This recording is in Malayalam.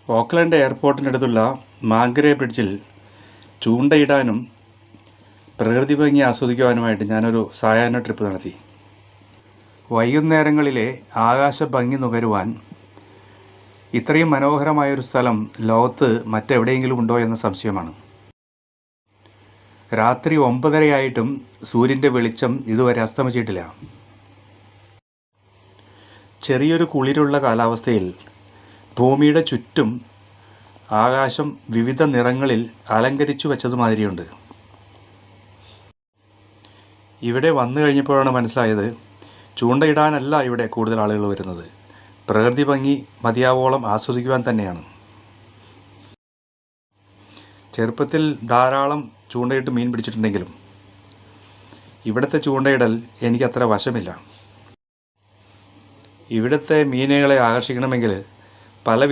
ഓക്ലൻഡ് എയർപോർട്ടിനടുത്തുള്ള മാംഗ്രേ ബ്രിഡ്ജിൽ ചൂണ്ടയിടാനും പ്രകൃതി ഭംഗി ആസ്വദിക്കുവാനുമായിട്ട് ഞാനൊരു സായാഹ്ന ട്രിപ്പ് നടത്തി. വൈകുന്നേരങ്ങളിലെ ആകാശ ഭംഗി നുകരുവാൻ ഇത്രയും മനോഹരമായൊരു സ്ഥലം ലോകത്ത് മറ്റെവിടെയെങ്കിലും ഉണ്ടോ എന്ന സംശയമാണ്. രാത്രി 9:30 സൂര്യൻ്റെ വെളിച്ചം ഇതുവരെ അസ്തമിച്ചിട്ടില്ല. ചെറിയൊരു കുളിരുള്ള കാലാവസ്ഥയിൽ ഭൂമിയുടെ ചുറ്റും ആകാശം വിവിധ നിറങ്ങളിൽ അലങ്കരിച്ചു വെച്ചതുമാതിരിയുണ്ട്. ഇവിടെ വന്നു കഴിഞ്ഞപ്പോഴാണ് മനസ്സിലായത്, ചൂണ്ടയിടാനല്ല ഇവിടെ കൂടുതൽ ആളുകൾ വരുന്നത്, പ്രകൃതി ഭംഗി മതിയാവോളം ആസ്വദിക്കുവാൻ തന്നെയാണ്. ചെറുപ്പത്തിൽ ധാരാളം ചൂണ്ടയിട്ട് മീൻ പിടിച്ചിട്ടുണ്ടെങ്കിലും ഇവിടുത്തെ ചൂണ്ടയിടൽ എനിക്കത്ര വശമില്ല. ഇവിടുത്തെ മീനുകളെ ആകർഷിക്കണമെങ്കിൽ പല